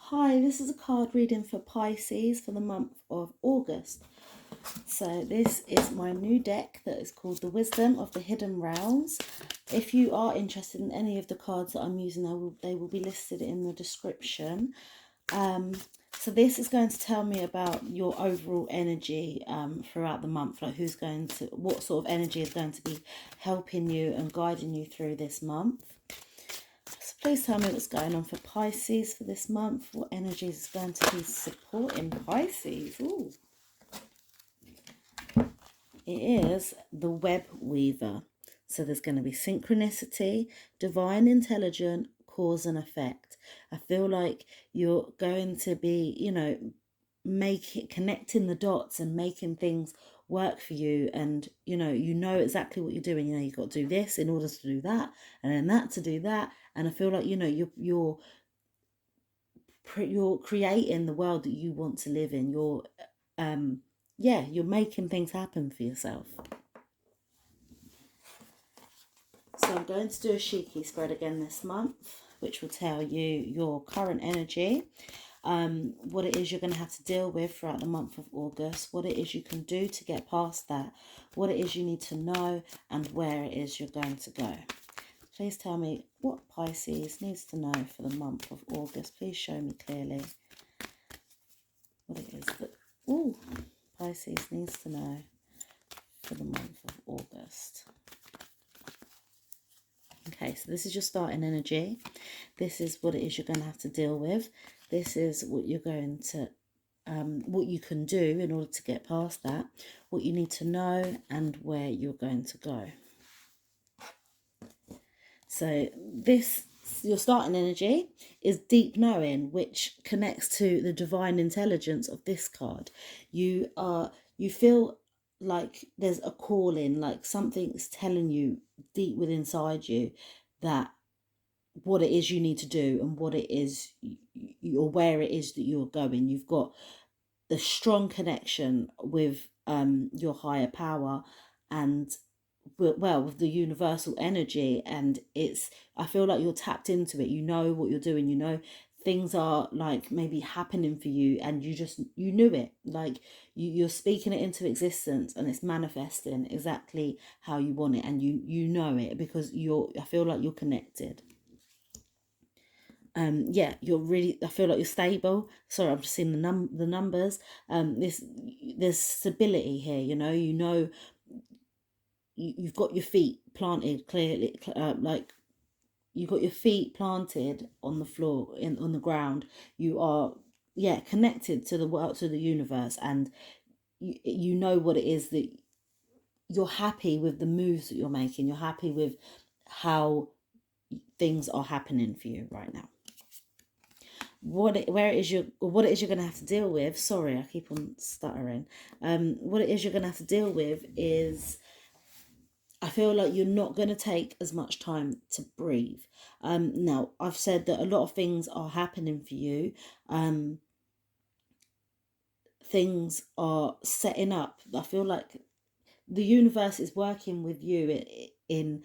Hi, this is a card reading for Pisces for the month of August. So this is my new deck that is called the Wisdom of the Hidden Realms. If you are interested in any of the cards that I'm using, they will be listed in the description. So this is going to tell me about your overall energy throughout the month, like what sort of energy is going to be helping you and guiding you through this month. So please tell me what's going on for Pisces for this month. What energy is going to be supporting Pisces? Ooh. It is the web weaver. So there's going to be synchronicity, divine intelligence, cause and effect. I feel like you're going to be, connecting the dots and making things work for you, and you know exactly what you're doing. You've got to do this in order to do that, and then that to do that. And I feel like you're creating the world that you want to live in. You're making things happen for yourself. So I'm going to do a Shiki spread again this month, which will tell you your current energy, what it is you're going to have to deal with throughout the month of August, what it is you can do to get past that, what it is you need to know, and where it is you're going to go. Please tell me what Pisces needs to know for the month of August. Please show me clearly what it is that Pisces needs to know for the month of August. Okay, so this is your starting energy. This is what it is you're going to have to deal with. This is what you're going to, what you can do in order to get past that, what you need to know, and where you're going to go. So your starting energy is deep knowing, which connects to the divine intelligence of this card. You feel like there's a calling, like something's telling you deep within inside you that what it is you need to do and what it is or where it is that you're going. You've got the strong connection with your higher power and with the universal energy, and I feel like you're tapped into it. You know what you're doing, things are like maybe happening for you, and you knew it, like you're speaking it into existence, and it's manifesting exactly how you want it, and you know it because I feel like you're connected. You're really, I feel like you're stable. Sorry, I'm just seeing the numbers. There's stability here, you've got your feet planted clearly, like you've got your feet planted on the floor, on the ground. You are, connected to the world, to the universe, and you know what it is that you're happy with, the moves that you're making. You're happy with how things are happening for you right now. What it is you're going to have to deal with. Sorry, I keep on stuttering. What it is you're going to have to deal with is, I feel like you're not going to take as much time to breathe. Now, I've said that a lot of things are happening for you. Things are setting up. I feel like the universe is working with you in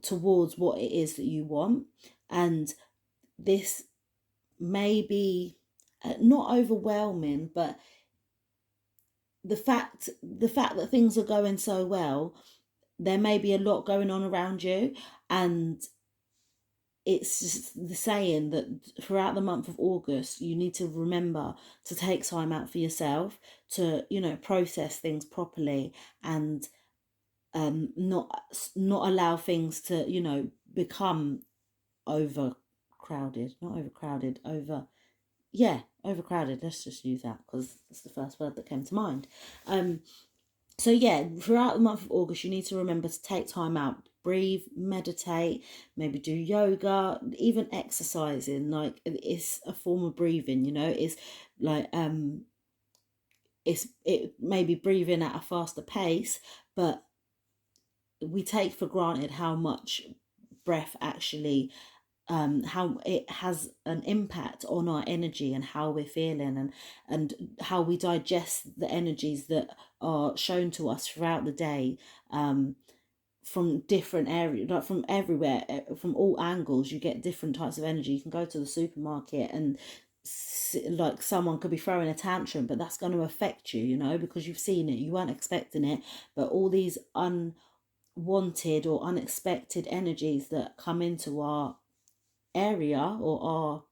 towards what it is that you want. And this may be not overwhelming, but the fact that things are going so well, there may be a lot going on around you, and it's just the saying that throughout the month of August you need to remember to take time out for yourself to process things properly, and not allow things to become overcrowded. Not overcrowded, overcrowded. Let's just use that because it's the first word that came to mind. So throughout the month of August, you need to remember to take time out, breathe, meditate, maybe do yoga, even exercising. Like, it's a form of breathing, it's like it may be breathing at a faster pace, but we take for granted how much breath actually, how it has an impact on our energy and how we're feeling, and how we digest the energies that are shown to us throughout the day. from different areas, like from everywhere, from all angles. You get different types of energy. You can go to the supermarket and like someone could be throwing a tantrum, but that's going to affect you, you know, because you've seen it, you weren't expecting it. But all these unwanted or unexpected energies that come into our area or our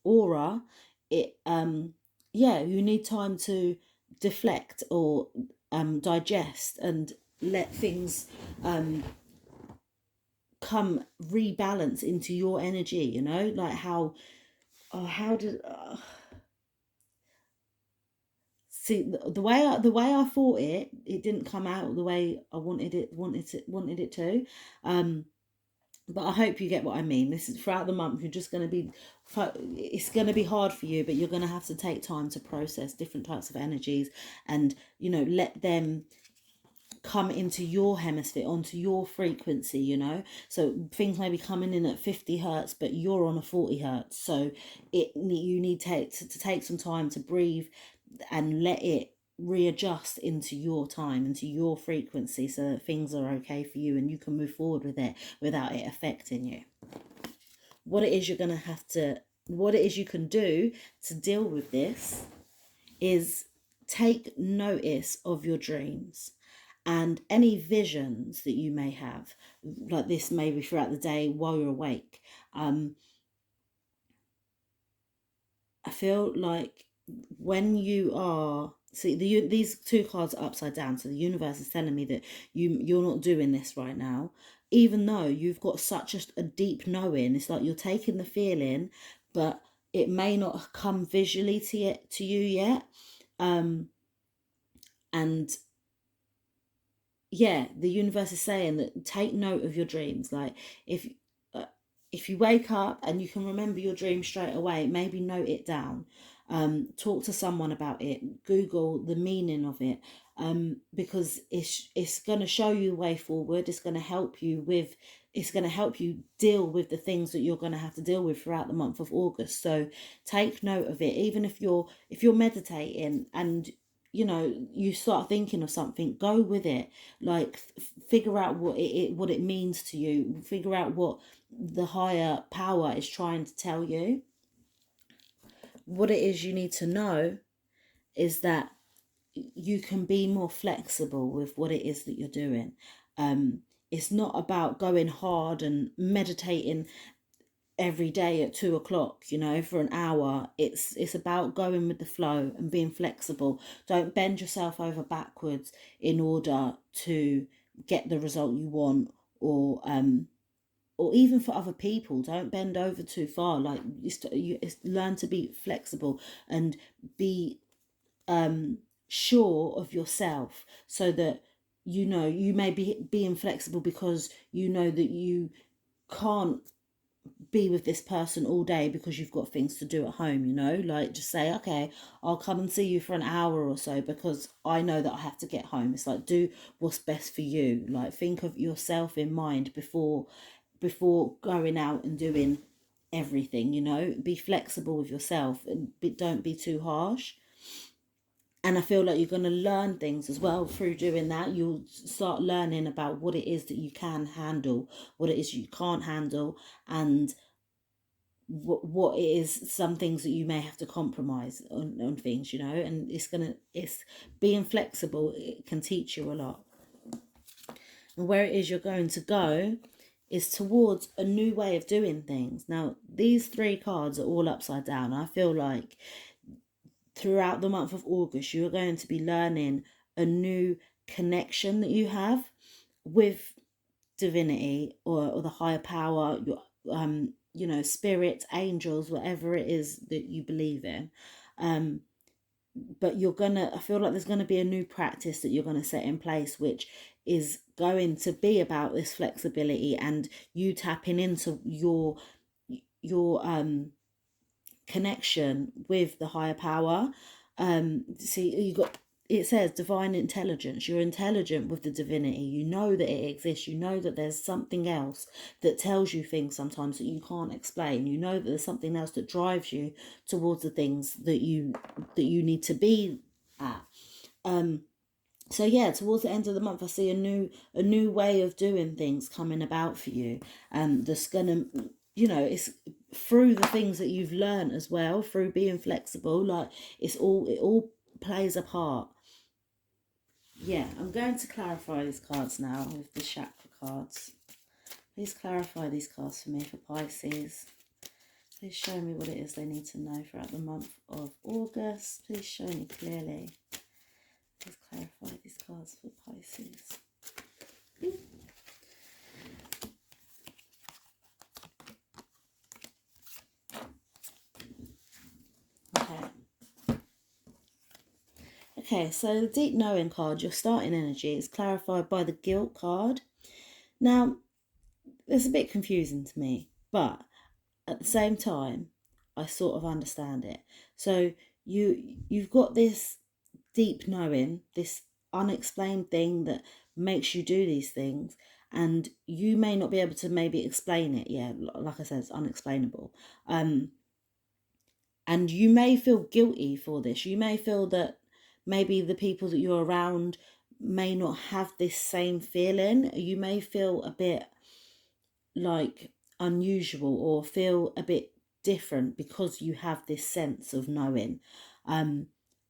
aura, it yeah, you need time to deflect or digest and let things come rebalance into your energy, you know, like how how did see the way I thought it didn't come out the way I wanted it to. But I hope you get what I mean. This is throughout the month. You're just going to be, it's going to be hard for you, but you're going to have to take time to process different types of energies, and you know, let them come into your hemisphere, onto your frequency, you know. So things may be coming in at 50 hertz, but you're on a 40 hertz. So you need to take some time to breathe and let it readjust into your time, into your frequency, so that things are okay for you and you can move forward with it without it affecting you. What it is you're going to have to, what it is you can do to deal with this is take notice of your dreams and any visions that you may have, like this maybe throughout the day while you're awake. I feel like when you are, see, these two cards are upside down, so the universe is telling me that you're not doing this right now, even though you've got such a deep knowing. It's like you're taking the feeling, but it may not come visually to you yet. And yeah, the universe is saying that take note of your dreams. Like if you wake up and you can remember your dream straight away, maybe note it down. Talk to someone about it. Google the meaning of it, because it's going to show you the way forward. It's going to help you with. It's going to help you deal with the things that you're going to have to deal with throughout the month of August. So take note of it. Even if you're meditating and you know you start thinking of something, go with it. Like figure out what it means to you. Figure out what the higher power is trying to tell you. What it is you need to know is that you can be more flexible with what it is that you're doing. It's not about going hard and meditating every day at 2 o'clock, you know, for an hour. It's about going with the flow and being flexible. Don't bend yourself over backwards in order to get the result you want, or even for other people. Don't bend over too far. Like learn to be flexible and be sure of yourself, so that you know you may be being flexible because you know that you can't be with this person all day because you've got things to do at home, you know. Like just say, okay, I'll come and see you for an hour or so because I know that I have to get home. It's like, do what's best for you. Like think of yourself in mind before going out and doing everything, you know. Be flexible with yourself and don't be too harsh. And I feel like you're going to learn things as well through doing that. You'll start learning about what it is that you can handle, what it is you can't handle, and what it is, some things that you may have to compromise on things, you know. And it's being flexible, it can teach you a lot. And where it is you're going to go is towards a new way of doing things. Now, these three cards are all upside down. I feel like throughout the month of August, you're going to be learning a new connection that you have with divinity or the higher power, your you know, spirits, angels, whatever it is that you believe in. But I feel like there's gonna be a new practice that you're gonna set in place, which is going to be about this flexibility and you tapping into your connection with the higher power. See, you got, it says divine intelligence. You're intelligent with the divinity. You know that it exists. You know that there's something else that tells you things sometimes that you can't explain. You know that there's something else that drives you towards the things that you need to be at. So yeah, towards the end of the month, I see a new way of doing things coming about for you, and that's gonna, it's through the things that you've learned as well, through being flexible. Like it all plays a part. Yeah, I'm going to clarify these cards now with the chakra cards. Please clarify these cards for me for Pisces. Please show me what it is they need to know throughout the month of August. Please show me clearly. Please clarify these cards for Pisces. Okay. Okay, so the deep knowing card, your starting energy, is clarified by the guilt card. Now, it's a bit confusing to me, but at the same time, I sort of understand it. So you've got this deep knowing, this unexplained thing that makes you do these things, and you may not be able to maybe explain it. Yeah, like I said, it's unexplainable. And you may feel guilty for this. You may feel that maybe the people that you're around may not have this same feeling. You may feel a bit like unusual or feel a bit different because you have this sense of knowing. And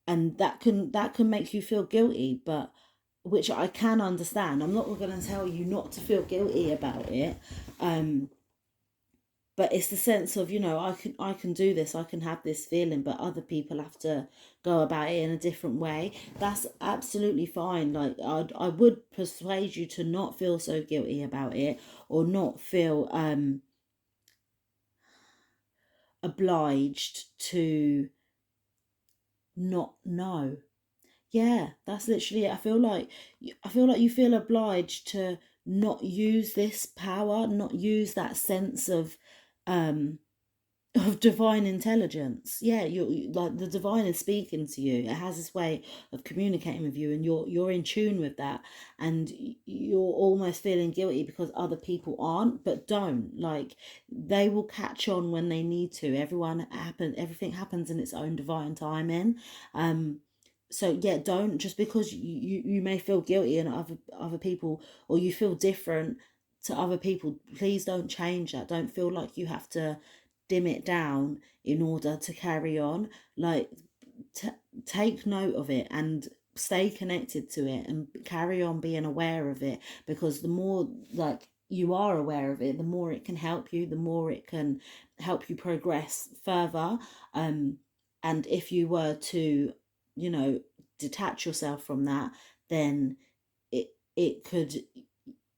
that can make you feel guilty, but which I can understand. I'm not going to tell you not to feel guilty about it. But it's the sense of, I can do this, I can have this feeling, but other people have to go about it in a different way. That's absolutely fine. Like I would persuade you to not feel so guilty about it, or not feel obliged to not know. Yeah, that's literally it. I feel like you feel obliged to not use this power, not use that sense um of divine intelligence. Yeah, like the divine is speaking to you. It has this way of communicating with you, and you're in tune with that, and you're almost feeling guilty because other people aren't. But don't, like, they will catch on when they need to. Everything happens in its own divine timing. So yeah, don't, just because you may feel guilty and other people, or you feel different to other people, please don't change that. Don't feel like you have to dim it down in order to carry on. Like, t- take note of it and stay connected to it and carry on being aware of it, because the more, like, you are aware of it, the more it can help you, the more it can help you progress further. And if you were to, detach yourself from that, then it could,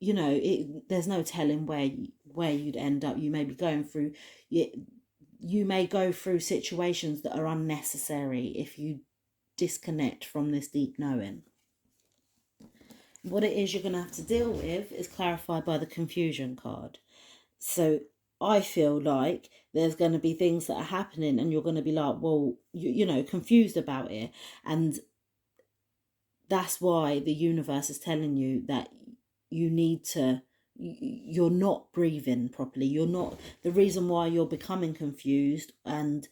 there's no telling where you'd end up. You may be going through, you may go through situations that are unnecessary if you disconnect from this deep knowing. What it is you're going to have to deal with is clarified by the confusion card. So I feel like there's going to be things that are happening and you're going to be like, well, confused about it. And that's why the universe is telling you that you need to, you're not breathing properly. You're not, the reason why you're becoming confused and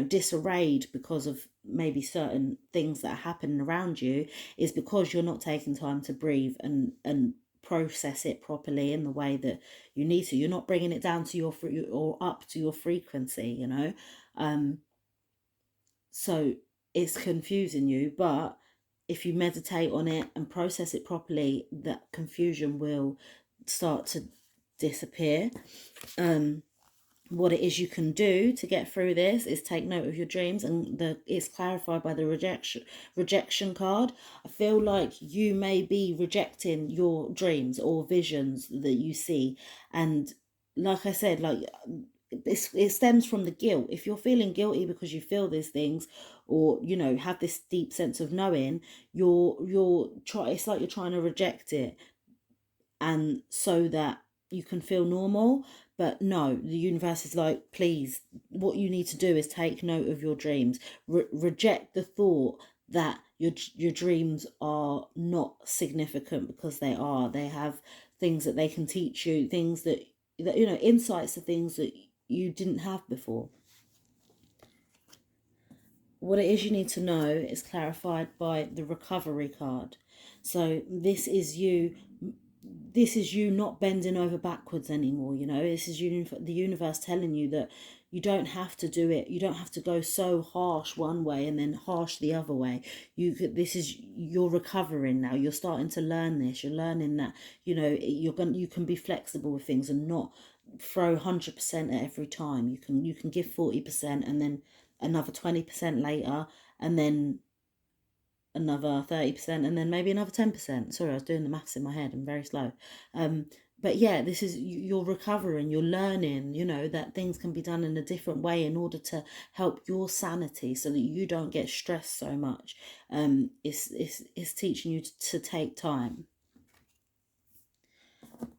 disarrayed because of maybe certain things that are happening around you, is because you're not taking time to breathe and process it properly in the way that you need to. You're not bringing it down to or up to your frequency. So it's confusing you, but if you meditate on it and process it properly, that confusion will start to disappear. What it is you can do to get through this is take note of your dreams, and it's clarified by the rejection card. I feel like you may be rejecting your dreams or visions that you see, and like I said, like, it stems from the guilt. If you're feeling guilty because you feel these things, or have this deep sense of knowing, it's like you're trying to reject it, and so that you can feel normal. But no, the universe is like, please, what you need to do is take note of your dreams. Reject the thought that your dreams are not significant, because they have things that they can teach you, things that insights to things that you didn't have before. what it is you need to know is clarified by the recovery card. So this is you not bending over backwards anymore. You know, this is the universe telling you that you don't have to do it. You don't have to go so harsh one way and then harsh the other way. You're recovering now. You're starting to learn this. You're learning that, you know, you can be flexible with things and not throw 100% at every time. You can give 40% and then another 20% later, and then another 30%, and then maybe another 10%. Sorry, I was doing the maths in my head. I'm very slow. But yeah, this is, you're recovering, you're learning, you know, that things can be done in a different way in order to help your sanity so that you don't get stressed so much. It's teaching you to take time.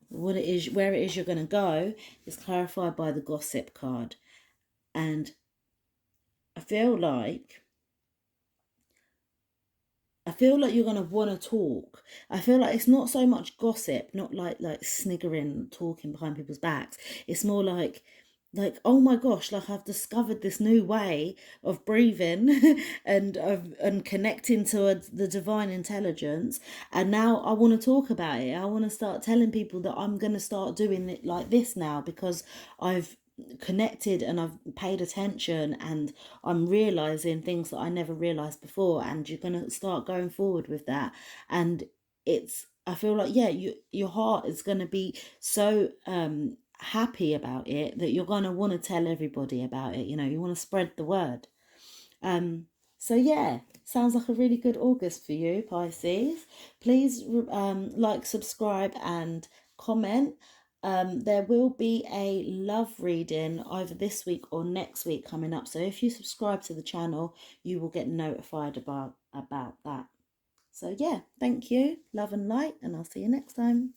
What it is, where it is you're going to go is clarified by the gossip card. And I feel like you're gonna want to talk. I feel like it's not so much gossip, not like sniggering, talking behind people's backs. It's more like, oh my gosh, like I've discovered this new way of breathing and connecting to the divine intelligence, and now I want to talk about it. I want to start telling people that I'm gonna start doing it like this now because I've connected and I've paid attention and I'm realizing things that I never realized before, and you're going to start going forward with that. And I feel like, yeah, your heart is going to be so happy about it that you're going to want to tell everybody about it. You know, you want to spread the word. So yeah, sounds like a really good August for you, Pisces. Please like, subscribe and comment. There will be a love reading either this week or next week coming up. So if you subscribe to the channel, you will get notified about that. So yeah, thank you, love and light, and I'll see you next time.